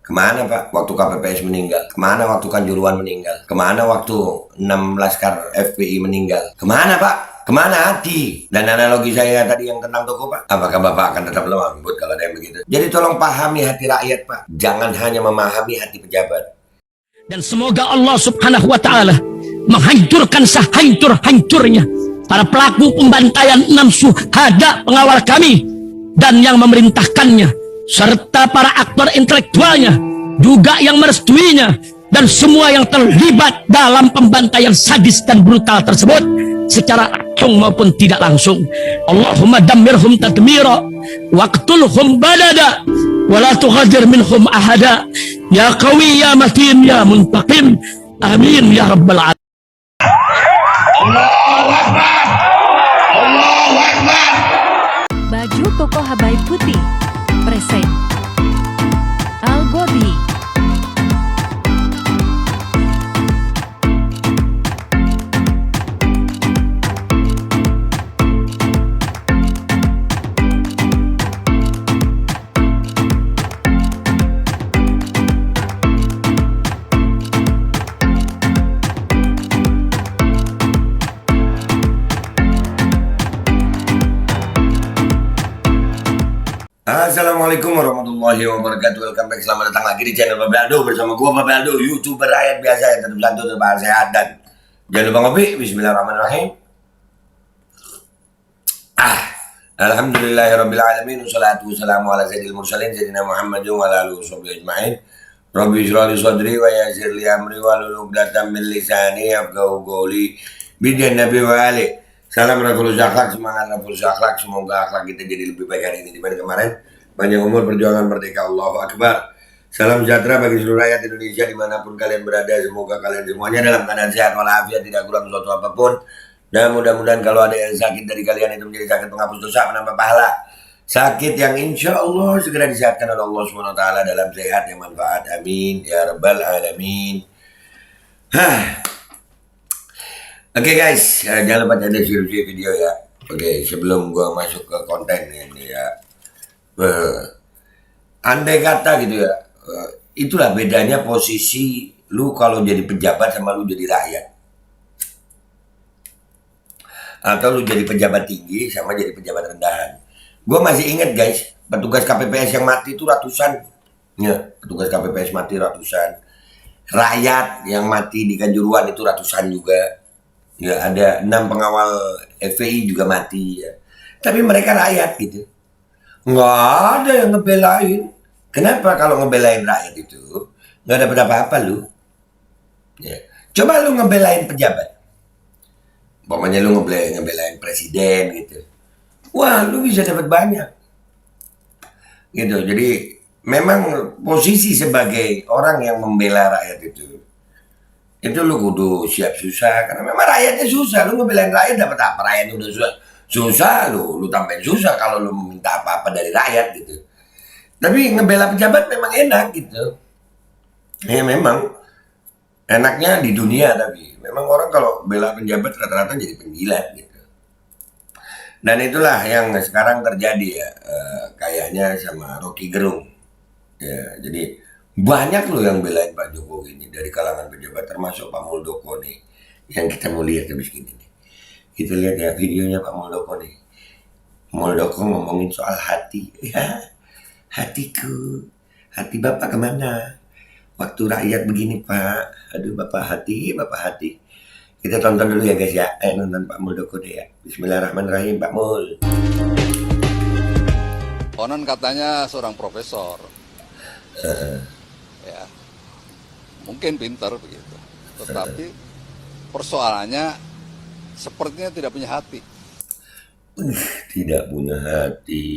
Kemana Pak waktu KPPS meninggal? Kemana waktu Kanjuruhan meninggal? Kemana waktu 6 Laskar FPI meninggal? Kemana Pak? Kemana hati? Dan analogi saya tadi yang tentang toko Pak, apakah Bapak akan tetap lemah lembut kalau ada yang begitu? Jadi tolong pahami hati rakyat Pak, jangan hanya memahami hati pejabat. Dan semoga Allah subhanahu wa ta'ala menghancurkan sehancur-hancurnya para pelaku pembantaian 6 syuhada pengawal kami dan yang memerintahkannya, serta para aktor intelektualnya juga yang merestuinya, dan semua yang terlibat dalam pembantaian sadis dan brutal tersebut secara langsung maupun tidak langsung. Allahumma dammirhum tadmira waqtulhum badada wala tughadir minhum ahada ya qawi ya matin ya muntaqim amin ya rabbal alamin. Allahu Akbar, Allahu Akbar. Baju koko Habaib putih present Al Body. Assalamualaikum warahmatullahi wabarakatuh. Welcome back, selamat datang lagi di channel Bapak Aldo bersama gua Bapak Aldo, YouTuber rakyat biasa yang tetap santun, tetap sehat, dan jangan lupa ngopi. Bismillahirrahmanirrahim. Alhamdulillahirrabbilalamin. Wassalatu wassalamu ala sayyidil mursalin Sayyidina Muhammadin wa ala alihi washabihi ajma'in. Rabbi shrah li sadri wa yassir li amri wahlul 'uqdatam min lisani yafqahu qawli. Bidan Nabi wa ali. Salam revolusi akhlak, semangat revolusi akhlak. Semoga akhlak kita jadi lebih baik hari ini dibanding kemarin. Panjang umur, perjuangan merdeka, Allahu Akbar. Salam sejahtera bagi seluruh rakyat Indonesia dimanapun kalian berada. Semoga kalian semuanya dalam keadaan sehat walafiat, tidak kurang suatu apapun. Dan mudah-mudahan kalau ada yang sakit dari kalian itu menjadi sakit penghapus dosa, menambah pahala. Sakit yang insya Allah segera disehatkan oleh Allah SWT dalam sehat yang manfaat. Amin ya rabbal alamin. Oke guys, jangan lupa ada share video ya. Oke, sebelum gua masuk ke konten ini ya, andai kata gitu ya, itulah bedanya posisi lu kalau jadi pejabat sama lu jadi rakyat, atau lu jadi pejabat tinggi sama jadi pejabat rendahan. Gua masih ingat guys, petugas KPPS yang mati itu ratusan, ya, petugas KPPS mati ratusan, rakyat yang mati di Kanjuruhan itu ratusan juga. Ya, ada 6 pengawal FPI juga mati ya. Tapi mereka rakyat gitu. Nggak ada yang ngebelain. Kenapa kalau ngebelain rakyat itu nggak dapat apa-apa lu? Ya. Coba lu ngebelain pejabat. Pokoknya lu ngebelain presiden gitu. Wah, lu bisa dapat banyak. Gitu. Jadi memang posisi sebagai orang yang membela rakyat itu lu kudu siap susah, karena memang rakyatnya susah. Lu ngebelain rakyat dapat apa? Rakyatnya udah susah, lu tambahin susah kalau lu minta apa-apa dari rakyat gitu. Tapi ngebela pejabat memang enak gitu. Ya memang enaknya di dunia, tapi memang orang kalau bela pejabat rata-rata jadi penjilat gitu. Dan itulah yang sekarang terjadi ya, kayaknya sama Rocky Gerung. Ya, jadi banyak loh yang belain Pak Jokowi ini dari kalangan pejabat, termasuk Pak Muldoko nih, yang kita mau lihat habis gini nih. Kita lihat ya videonya Pak Muldoko nih. Muldoko ngomongin soal hati. Ya, hatiku, hati Bapak kemana? Waktu rakyat begini Pak. Aduh Bapak hati. Kita tonton dulu ya guys ya. Nonton Pak Muldoko deh ya. Bismillahirrahmanirrahim Pak Mul. Konon katanya seorang profesor. Ya, mungkin pintar begitu, tetapi persoalannya sepertinya tidak punya hati. Tidak punya hati.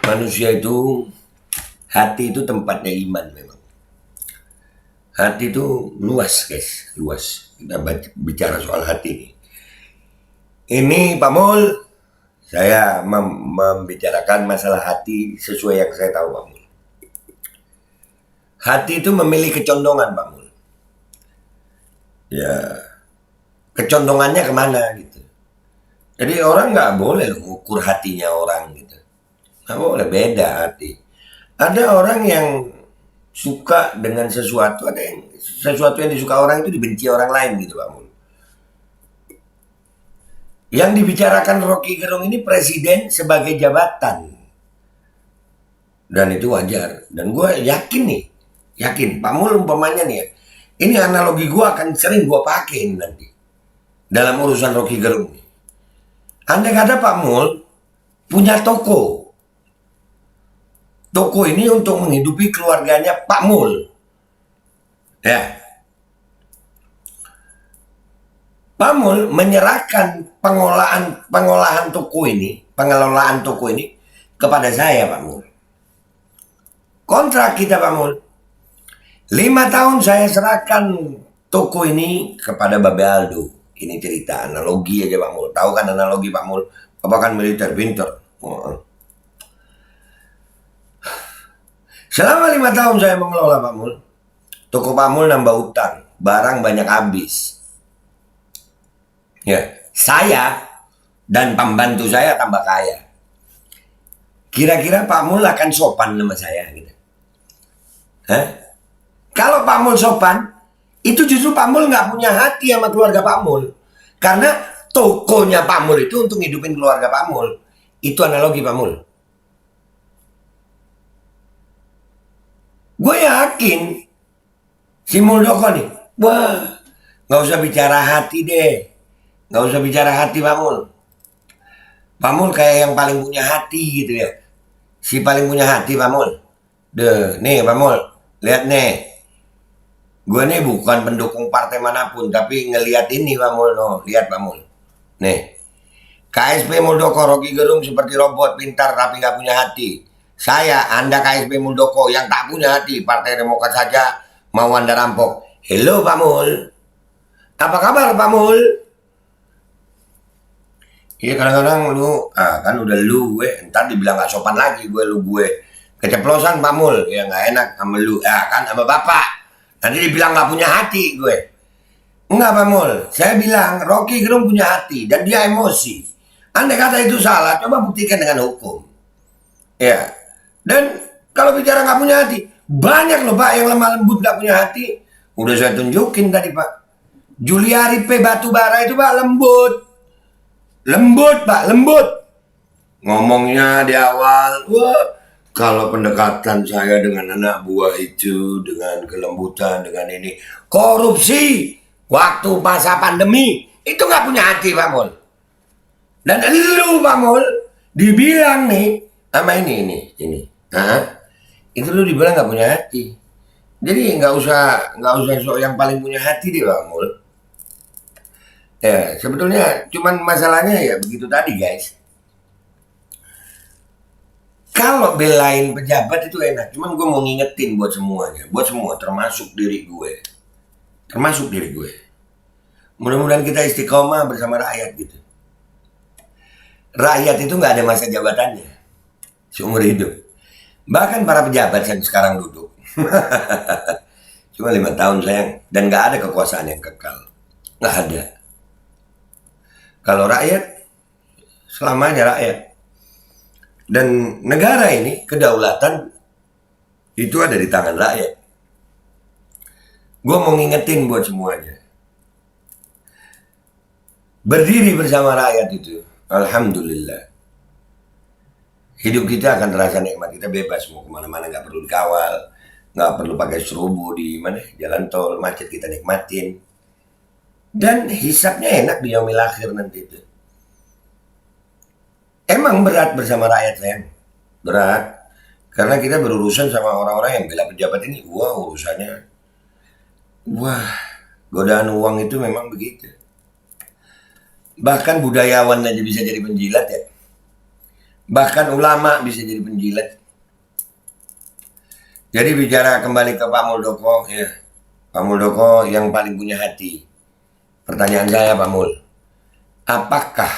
Manusia itu, hati itu tempatnya iman memang. Hati itu luas guys, luas. Kita bicara soal hati ini. Ini Pak Mul, saya membicarakan masalah hati sesuai yang saya tahu Pak Mul. Hati itu memilih kecondongan Pak Mul. Ya, kecondongannya kemana gitu. Jadi orang nggak boleh loh ngukur hatinya orang gitu. Nggak boleh, beda hati. Ada orang yang suka dengan sesuatu, ada yang sesuatu yang disuka orang itu dibenci orang lain gitu Pak Mul. Yang dibicarakan Rocky Gerung ini presiden sebagai jabatan. Dan itu wajar. Dan gue yakin nih, yakin Pak Mul umpamanya nih ya, ini analogi gue akan sering gue pakai nanti dalam urusan Rocky Gerung. Andai kata Pak Mul punya toko. Toko ini untuk menghidupi keluarganya Pak Mul. Ya. Pak Mul menyerahkan pengelolaan toko ini kepada saya Pak Mul. Kontrak kita Pak Mul. 5 tahun saya serahkan toko ini kepada Babe Aldo. Ini cerita analogi aja Pak Mul. Tahu kan analogi Pak Mul? Bapak kan militer, pinter. Selama 5 tahun saya mengelola Pak Mul. Toko Pak Mul nambah utang. Barang banyak habis. Ya, saya dan pembantu saya tambah kaya. Kira-kira Pak Mul akan sopan sama saya gitu. Hah? Kalau Pak Mul sopan, itu justru Pak Mul nggak punya hati sama keluarga Pak Mul. Karena tokonya Pak Mul itu untuk hidupin keluarga Pak Mul. Itu analogi Pak Mul. Gue yakin si Muldoko nih, wah, nggak usah bicara hati deh. Nggak usah bicara hati Pak Mul. Pak Mul kayak yang paling punya hati gitu ya. Si paling punya hati Pak Mul. Nih Pak Mul, lihat nih. Gue nih bukan pendukung partai manapun, tapi ngelihat ini Pak Mul, no. Lihat Pak Mul. Nih, KSP Muldoko Rocky Gerung seperti robot pintar tapi nggak punya hati. Saya, Anda KSP Muldoko yang tak punya hati, Partai Demokrat saja mau Anda rampok. Halo Pak Mul. Apa kabar Pak Mul? Iya kadang-kadang lu, kan udah lu gue, ntar dibilang gak sopan lagi lu gue. Keceplosan Pak Mul, ya gak enak sama lu, kan sama bapak. Nanti dibilang gak punya hati gue. Enggak Pak Mul, saya bilang Rocky Gerung punya hati dan dia emosi. Andai kata itu salah, coba buktikan dengan hukum. Ya, dan kalau bicara gak punya hati, banyak loh Pak yang lemah lembut gak punya hati. Udah saya tunjukin tadi Pak. Juliari P. Batubara itu Pak lembut. Lembut Pak, lembut. Ngomongnya di awal, wah kalau pendekatan saya dengan anak buah itu, dengan kelembutan, dengan ini. Korupsi, waktu masa pandemi, itu gak punya hati Pak Mul. Dan lu Pak Mul, dibilang nih, sama ini. Itu lu dibilang gak punya hati. Jadi nggak usah sok yang paling punya hati deh Pak Mul. Ya, sebetulnya cuman masalahnya ya begitu tadi guys. Kalau belain pejabat itu enak, cuman gue mau ngingetin buat semuanya, buat semua, termasuk diri gue. Mudah-mudahan kita istiqomah bersama rakyat gitu. Rakyat itu nggak ada masa jabatannya seumur hidup. Bahkan para pejabat yang sekarang duduk, cuma 5 tahun sayang, dan nggak ada kekuasaan yang kekal, nggak ada. Kalau rakyat, selamanya rakyat. Dan negara ini, kedaulatan, itu ada di tangan rakyat. Gue mau ngingetin buat semuanya. Berdiri bersama rakyat itu, alhamdulillah. Hidup kita akan terasa nikmat, kita bebas mau kemana-mana, nggak perlu dikawal, nggak perlu pakai strobo di mana jalan tol, macet kita nikmatin. Dan hisapnya enak di yaumil akhir nanti itu. Emang berat bersama rakyat sayang, berat. Karena kita berurusan sama orang-orang yang bela pejabat ini, urusannya, godaan uang itu memang begitu. Bahkan budayawan aja bisa jadi penjilat ya. Bahkan ulama bisa jadi penjilat. Jadi bicara kembali ke Pak Muldoko, ya. Pak Muldoko yang paling punya hati. Pertanyaan saya Pak Mul, apakah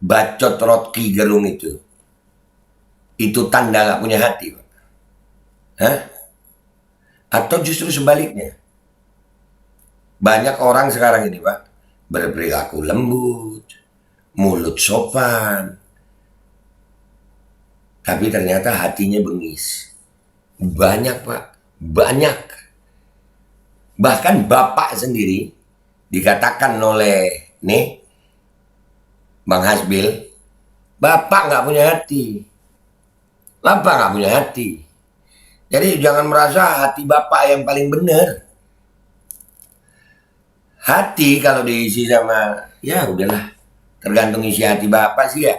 bacot Rocky Gerung itu tanda gak punya hati Pak? Hah? Atau justru sebaliknya? Banyak orang sekarang ini Pak, berperilaku lembut, mulut sopan, tapi ternyata hatinya bengis. Banyak Pak, banyak. Bahkan Bapak sendiri dikatakan oleh Bang Hasbil, Bapak nggak punya hati. Bapak nggak punya hati. Jadi jangan merasa hati Bapak yang paling benar. Hati kalau diisi sama, ya udahlah, tergantung isi hati Bapak sih ya.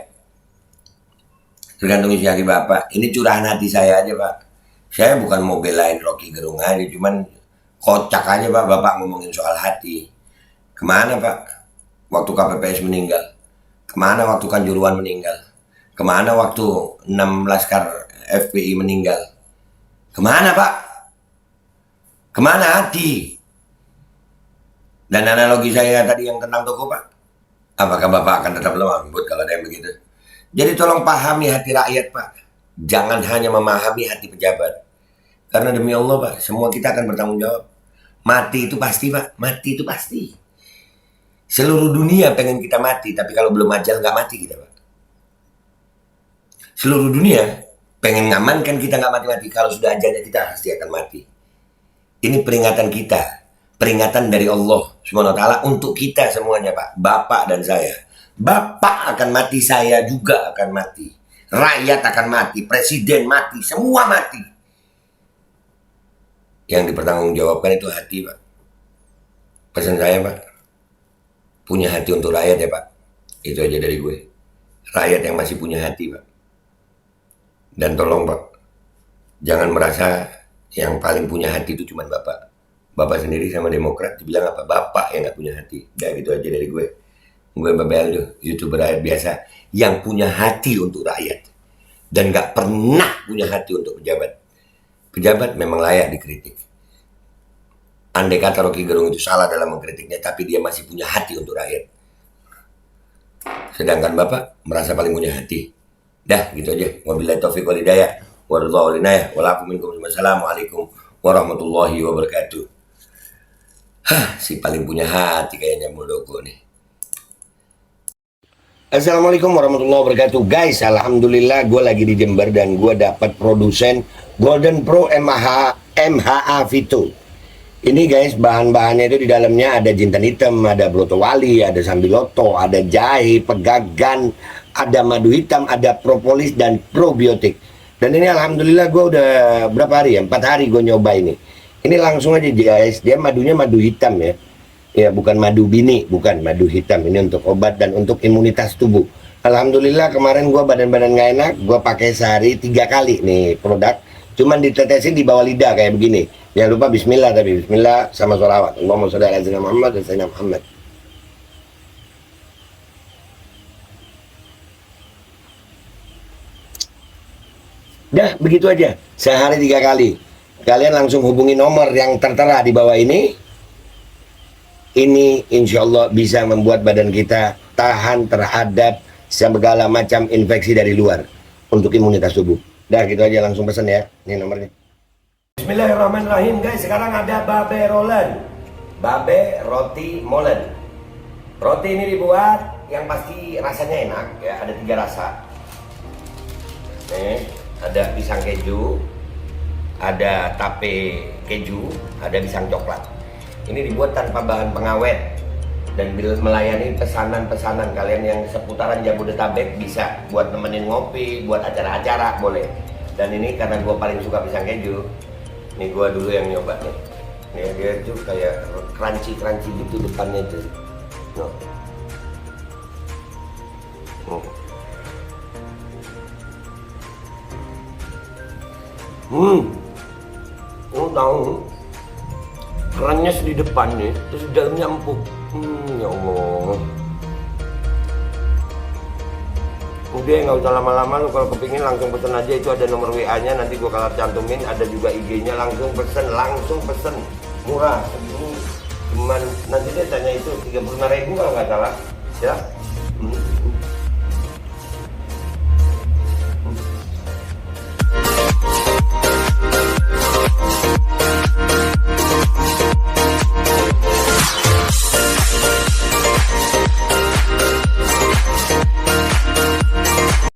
Tergantung isi hati Bapak. Ini curahan hati saya aja Pak. Saya bukan mau belain Rocky Gerung aja, cuman kocak aja Pak Bapak ngomongin soal hati. Kemana Pak waktu KPPS meninggal? Kemana waktu Kanjuruhan meninggal? Kemana waktu 6 laskar FPI meninggal? Kemana Pak? Kemana hati? Dan analogi saya tadi yang tentang toko Pak, apakah Bapak akan tetap lemah lembut kalau ada yang begitu? Jadi tolong pahami hati rakyat Pak. Jangan hanya memahami hati pejabat. Karena demi Allah Pak, semua kita akan bertanggung jawab. Mati itu pasti Pak, mati itu pasti. Seluruh dunia pengen kita mati, tapi kalau belum ajal nggak mati kita Pak. Seluruh dunia pengen ngamankan kita nggak mati-mati, kalau sudah ajalnya kita pasti akan mati. Ini peringatan kita, peringatan dari Allah Subhanahu wa Ta'ala untuk kita semuanya Pak, Bapak dan saya. Bapak akan mati, saya juga akan mati. Rakyat akan mati, presiden mati, semua mati. Yang dipertanggungjawabkan itu hati Pak. Pesan saya Pak, punya hati untuk rakyat ya Pak. Itu aja dari gue. Rakyat yang masih punya hati Pak. Dan tolong Pak, jangan merasa yang paling punya hati itu cuma Bapak. Bapak sendiri sama Demokrat dibilang apa? Bapak yang gak punya hati. Udah gitu aja dari gue. Gue Babel tuh, YouTuber rakyat biasa yang punya hati untuk rakyat. Dan gak pernah punya hati untuk pejabat. Pejabat memang layak dikritik. Andai kata Rocky Gerung itu salah dalam mengkritiknya, tapi dia masih punya hati untuk rakyat. Sedangkan Bapak merasa paling punya hati. Dah gitu aja. Wabillahi taufiq wal hidayah. Wallahu a'lam. Wassalamualaikum warahmatullahi wabarakatuh. Si paling punya hati kayaknya Muldoko nih. Assalamualaikum warahmatullahi wabarakatuh. Guys, alhamdulillah gue lagi di Jember dan gue dapat produsen Golden Pro MHA Vito. Ini guys, bahan-bahannya itu di dalamnya ada jintan hitam, ada broto wali, ada sambiloto, ada jahe, pegagan, ada madu hitam, ada propolis dan probiotik. Dan ini alhamdulillah gue udah berapa hari ya? 4 hari gue nyoba ini. Ini langsung aja guys, dia madunya madu hitam ya. Ya bukan madu bini, bukan madu hitam. Ini untuk obat dan untuk imunitas tubuh. Alhamdulillah kemarin gue badan-badan gak enak, gue pakai sehari 3 kali nih produk. Cuman ditetesin di bawah lidah kayak begini. Jangan lupa bismillah, tapi bismillah sama sholawat. Allahumma sholli ala sayyidina Muhammad dan sayyidina Muhammad. Dah begitu aja, sehari 3 kali. Kalian langsung hubungi nomor yang tertera di bawah ini. Ini insya Allah bisa membuat badan kita tahan terhadap segala macam infeksi dari luar untuk imunitas tubuh. Dah gitu aja, langsung pesan ya. Ini nomornya. Bismillahirrahmanirrahim guys. Sekarang ada babe rolen, babe roti molen. Roti ini dibuat yang pasti rasanya enak ya. Ada 3 rasa. Nih, ada pisang keju, ada tape keju, ada pisang coklat. Ini dibuat tanpa bahan pengawet dan melayani pesanan-pesanan kalian yang seputaran Jabodetabek, bisa buat nemenin ngopi, buat acara-acara boleh. Dan ini karena gue paling suka pisang keju, ini gue dulu yang nyoba nih. Nih dia tuh kayak crunchy gitu depannya tuh. Tahu kerennya di depannya, terus di dalamnya empuk. Ya Allah. Udah nggak usah lama-lama, lu kalau kepingin langsung pesen aja, itu ada nomor WA-nya, nanti gua kalau cantumin, ada juga IG-nya, langsung pesen, murah. Ini cuman nanti dia tanya itu 35.000 kalau nggak salah, ya.